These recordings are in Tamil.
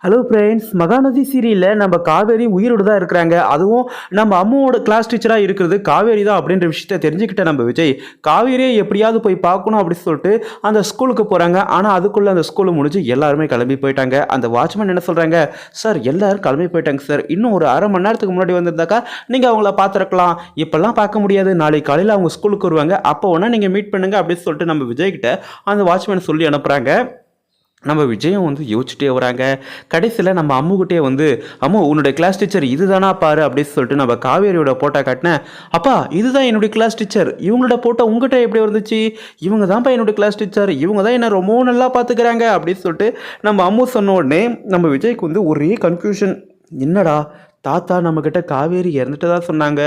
ஹலோ ஃப்ரெண்ட்ஸ், மகாநதி சீரியலில் நம்ம காவேரி உயிரோடு தான் இருக்கிறாங்க. அதுவும் நம்ம அம்மாவோட கிளாஸ் டீச்சராக இருக்கிறது காவேரி தான் அப்படின்ற விஷயத்த தெரிஞ்சுக்கிட்ட நம்ம விஜய் காவேரியை எப்படியாவது போய் பார்க்கணும் அப்படின்னு சொல்லிட்டு அந்த ஸ்கூலுக்கு போகிறாங்க. ஆனால் அதுக்குள்ளே அந்த ஸ்கூலு முடிஞ்சு எல்லாருமே கிளம்பி போயிட்டாங்க. அந்த வாட்ச்மேன் என்ன சொல்கிறாங்க, சார் எல்லாரும் கிளம்பி போயிட்டாங்க சார், இன்னும் ஒரு அரை மணி நேரத்துக்கு முன்னாடி வந்திருந்தாக்கா நீங்கள் அவங்கள பார்த்துருக்கலாம், இப்போல்லாம் பார்க்க முடியாது, நாளைக்கு காலையில் அவங்க ஸ்கூலுக்கு வருவாங்க, அப்போ ஒன்றா நீங்கள் மீட் பண்ணுங்க அப்படின்னு சொல்லிட்டு நம்ம விஜய்கிட்ட அந்த வாட்ச்மேன் சொல்லி அனுப்புகிறாங்க. நம்ம விஜயம் வந்து யோசிச்சுட்டே வராங்க. கடைசியில் நம்ம அம்முக்கிட்டே வந்து, அம்மு உன்னுடைய கிளாஸ் டீச்சர் இதுதானா பாரு அப்படின்னு சொல்லிட்டு நம்ம காவேரியோட போட்டோ காட்டினேன். அப்பா இதுதான் என்னுடைய கிளாஸ் டீச்சர், இவங்களோட போட்டோ உங்ககிட்ட எப்படி வந்துச்சு, இவங்க தான்ப்பா என்னுடைய கிளாஸ் டீச்சர், இவங்க தான் என்ன ரொம்ப நல்லா பார்த்துக்கிறாங்க அப்படின்னு சொல்லிட்டு நம்ம அம்மு சொன்ன உடனே நம்ம விஜய்க்கு வந்து ஒரே கன்ஃபியூஷன். என்னடா தாத்தா நம்மக்கிட்ட காவேரி இறந்துட்டு தான் சொன்னாங்க,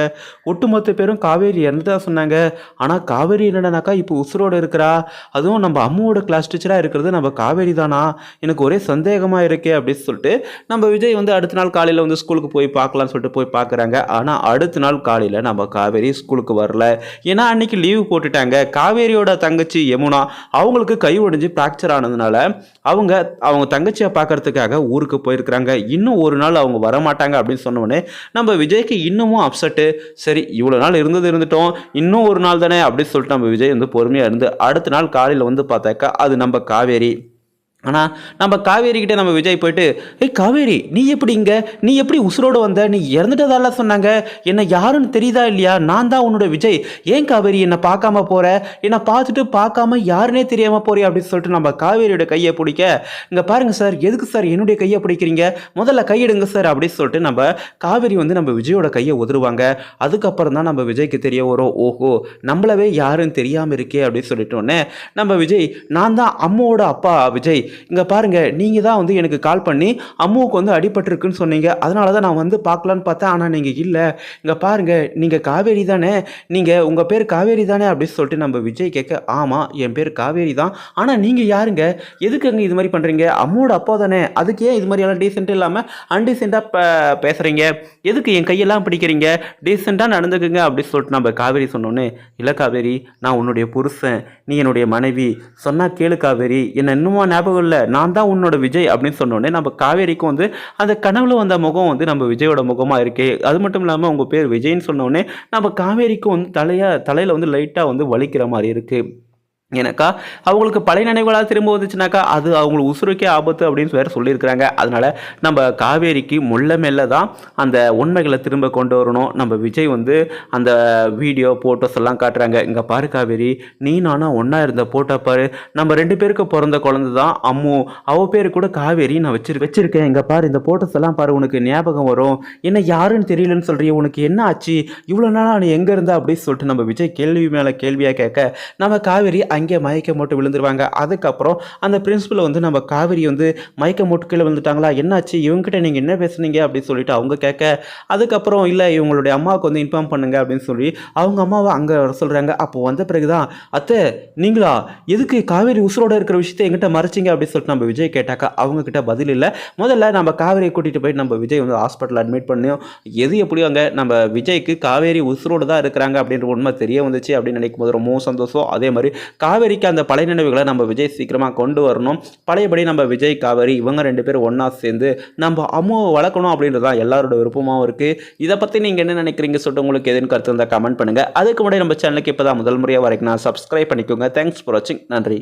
ஒட்டுமொத்த பேரும் காவேரி இறந்துட்டு தான் சொன்னாங்க, ஆனால் காவேரி என்னடானாக்கா இப்போ உசுரோடு இருக்கிறா, அதுவும் நம்ம அம்மாவோட கிளாஸ் டீச்சராக இருக்கிறது நம்ம காவேரி தானா, எனக்கு ஒரே சந்தேகமாக இருக்கே அப்படின்னு சொல்லிட்டு நம்ம விஜய் வந்து அடுத்த நாள் காலையில் வந்து ஸ்கூலுக்கு போய் பார்க்கலான்னு சொல்லிட்டு போய் பார்க்குறாங்க. ஆனால் அடுத்த நாள் காலையில் நம்ம காவேரி ஸ்கூலுக்கு வரல. ஏன்னா அன்னைக்கு லீவு போட்டுட்டாங்க. காவேரியோட தங்கச்சி யமுனா அவங்களுக்கு கை ஒடிஞ்சு ஃப்ராக்சர் ஆனதுனால அவங்க தங்கச்சியை பார்க்கறதுக்காக ஊருக்கு போயிருக்கிறாங்க. இன்னும் ஒரு நாள் அவங்க வரமாட்டாங்க அப்படின்னு சொன்னோடனே நம்ம விஜய்க்கு இன்னமும் அப்செட்டு. சரி இவ்வளோ நாள் இருந்துட்டோம், இன்னும் ஒரு நாள் தானே அப்படின்னு சொல்லிட்டு நம்ம விஜய் வந்து பொறுமையாக இருந்து அடுத்த நாள் காலையில் வந்து பார்த்தாக்கா அது நம்ம காவேரி. ஆனால் நம்ம காவேரிக்கிட்ட நம்ம விஜய் போயிட்டு, ஏய் காவேரி நீ எப்படி இங்கே, நீ எப்படி உசுரோடு வந்த, நீ இறந்துட்டதால சொன்னாங்க, என்னை யாருன்னு தெரியுதா இல்லையா, நான் தான் உன்னோட விஜய், ஏன் காவேரி என்னை பார்க்காம போகிற, என்னை பார்த்துட்டு பார்க்காம யாருன்னே தெரியாமல் போறியா அப்படின்னு சொல்லிட்டு நம்ம காவேரியோட கையை பிடிக்க, இங்கே பாருங்கள் சார் எதுக்கு சார் என்னுடைய கையை பிடிக்கிறீங்க, முதல்ல கையெடுங்க சார் அப்படின்னு சொல்லிட்டு நம்ம காவேரி வந்து நம்ம விஜயோட கையை உதருவாங்க. அதுக்கப்புறம் தான் நம்ம விஜய்க்கு தெரிய வரும், ஓஹோ நம்மளவே யாருன்னு தெரியாமல் இருக்கே அப்படின்னு சொல்லிட்டோன்னே நம்ம விஜய், நான் தான் அம்மாவோட அப்பா விஜய், இங்கே பாருங்கள் நீங்கள் தான் வந்து எனக்கு கால் பண்ணி அம்மாவுக்கு வந்து அடிபட்டிருக்குன்னு சொன்னீங்க, அதனால தான் நான் வந்து பார்க்கலான்னு பார்த்தேன், ஆனால் நீங்கள் இல்லை, இங்கே பாருங்கள் நீங்கள் காவேரி தானே, நீங்கள் உங்கள் பேர் காவேரி தானே அப்படின்னு சொல்லிட்டு நம்ம விஜய் கேட்க, ஆமாம் என் பேர் காவேரி தான், ஆனால் நீங்கள் யாருங்க, எதுக்குங்க இது மாதிரி பண்ணுறீங்க, அம்மாவோட அப்பா தானே, அதுக்கு ஏன் இது மாதிரி எல்லாம் டீசென்ட் இல்லாமல் அன்டீசெண்டாக பேசுகிறீங்க, எதுக்கு என் கையெல்லாம் பிடிக்கிறீங்க, டீசெண்டாக நடந்துக்குங்க அப்படின்னு சொல்லிட்டு நம்ம காவேரி சொன்னோன்னே, இல்லை காவேரி நான் உன்னுடைய புருஷன், நீ என்னுடைய மனைவி, சொன்னால் கேளு காவேரி, என்ன இன்னுமா ஞாபகம் இல்லை, நான் தான் உன்னோட விஜய் அப்படின்னு சொன்னோடனே நம்ம காவேரிக்கும் வந்து அந்த கனவுல வந்த முகம் வந்து நம்ம விஜயோட முகமாக இருக்கு. அது மட்டும் இல்லாமல் உங்கள் பேர் விஜய்ன்னு சொன்னோடனே நம்ம காவேரிக்கும் வந்து தலையில் வந்து லைட்டாக வந்து வலிக்கிற மாதிரி இருக்குது. ஏன்னாக்கா அவங்களுக்கு பழைய நினைவுகளாக திரும்ப வந்துச்சுனாக்கா அது அவங்களுக்கு உசுருக்கே ஆபத்து அப்படின்னு வேறு சொல்லியிருக்கிறாங்க. அதனால் நம்ம காவேரிக்கு முள்ள மெல்ல தான் அந்த உண்மைகளை திரும்ப கொண்டு வரணும். நம்ம விஜய் வந்து அந்த வீடியோ ஃபோட்டோஸ் எல்லாம் காட்டுறாங்க. இங்கே பாரு காவேரி, நீ நானும் ஒன்றா இருந்த போட்டோ பாரு, நம்ம 2 பேருக்கு பிறந்த குழந்தை தான் அம்மு, அவள் பேர் கூட காவேரி நான் வச்சிருக்கேன், இங்கே பாரு இந்த ஃபோட்டோஸ் எல்லாம் பாரு, உனக்கு ஞாபகம் வரும், என்ன யாருன்னு தெரியலன்னு சொல்கிறிய, உனக்கு என்ன ஆச்சு, இவ்வளோ நாளாக நீ எங்கே இருந்தா அப்படின்னு சொல்லிட்டு நம்ம விஜய் கேள்வி மேலே கேள்வியாக கேட்க நம்ம காவேரி அங்கே மயக்க போட்டு விழுந்துருவாங்க. அதுக்கப்புறம் அந்த பிரின்சிபல் வந்து நம்ம காவேரி வந்து மயக்க போட்டு கீழே விழுந்துட்டாங்களா, என்னாச்சு இவங்ககிட்ட நீங்கள் என்ன பேசுனீங்க அப்படின்னு சொல்லிட்டு அவங்க கேட்க, அதுக்கப்புறம் இல்லை இவங்களுடைய அம்மாவுக்கு வந்து இன்ஃபார்ம் பண்ணுங்க அப்படின்னு சொல்லி அவங்க அம்மாவை அங்கே வர சொல்கிறாங்க. அப்போ வந்த பிறகுதான், அத்தை நீங்களா, எதுக்கு காவேரி உசுரோட இருக்கிற விஷயத்தை எங்கிட்ட மறைச்சிங்க அப்படின்னு சொல்லிட்டு நம்ம விஜய் கேட்டாக்கா அவங்க கிட்ட பதில் இல்லை. முதல்ல நம்ம காவேரியை கூட்டிகிட்டு போயிட்டு நம்ம விஜய் வந்து ஹாஸ்பிட்டல் அட்மிட் பண்ணியும், எது எப்படியும் அங்கே நம்ம விஜய்க்கு காவேரி உசுரோடு தான் இருக்கிறாங்க அப்படின்ற உண்மை தெரிய வந்துச்சு அப்படின்னு நினைக்கும் போது ரொம்ப சந்தோஷம். அதே மாதிரி காவேரிக்கு அந்த பழைய நினைவுகளை நம்ம விஜய் சீக்கிரமாக கொண்டு வரணும். பழையபடி நம்ம விஜய் காவேரி இவங்க 2 பேரும் ஒன்றா சேர்ந்து நம்ம அம்மாவை வளர்க்கணும் அப்படின்றதான் எல்லாரோட விருப்பமாகவும் இருக்குது. இதை பற்றி நீங்கள் என்ன நினைக்கிறீங்க சொல்லிட்டு உங்களுக்கு எதுன்னு கருத்து இருந்தால் கமெண்ட் பண்ணுங்கள். அதுக்கு முன்னாடி நம்ம சேனலுக்கு இப்போ தான் முதல் முறையாக வரைக்கும் நான் சப்ஸ்கிரைப் பண்ணிக்கோங்க. தேங்க்ஸ் ஃபார் வாட்சிங். நன்றி.